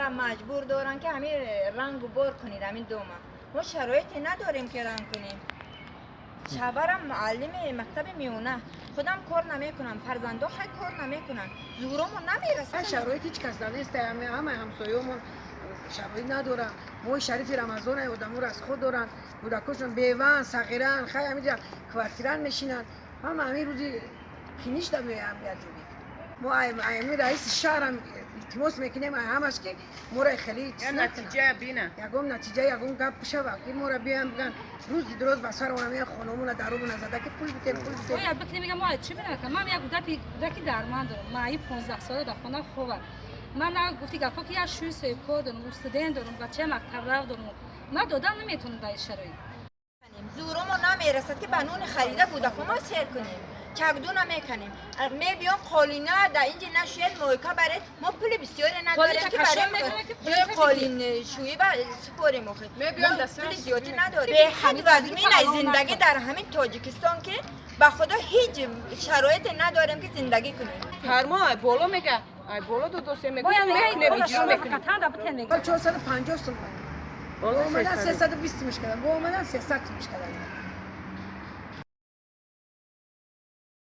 را مجبور دارن که همین رنگ و بار کنید همین دوما. ما شرایطی نداریم که رنگ کنیم. شوهرم معلم مکتب میونه، خودم کار نمیکنم، فرزندان خیلی کار نمیکنن، زورمون نمیرسه. شرایط هیچ کس نیست، همه همسایه‌مون شرایط ندارن. ما شریف رمضان آدمو را از خود دارن، کودکاشون بیوه‌ان، صغیرن، خیلی همینجا کوارتیرن میشینن. همین روزی کینیش دم اهمیت میده. ما ایمی رئیس شهرم التماس میکنیم همش که ما را خیلی نتیجه بینه. یگم گپ شوه که ما را بیان بگن روز درست به سر همه خانمون درمون زده که پول بده پول بده. باید بکنیم میگم ما چی بنکنم. من یک کودکی درمان دارم. من این 15 ساله در خونه خوبه. من گفتی گفت که یا شوی سوی کار دارم، استودنت دارم، بچه مکتب رفت دارم. من دادن نمیتونم در این شرایط. زورمون نمیرسد که بنون خریده بودک ما سیر کنیم. چکدو نمیکنیم. میبیان قالینه در اینجا نشوید مویکا برای ما پول بسیاری نداریم که برای قالین شویی و سپاریم آخه. میبیان پول زیادی نداریم. به حد وزمین زندگی در همین تاجیکستان که به خدا هیچ شرایط نداریم که زندگی کنیم. هر ماه بالا میگه. ای بالا دو سه میگه. باید میکنه بالا میکنه. کتان دا بتن میگه. 450 تومان. با اومدن 320 میش کردن. با اومدن 300 میش کردن.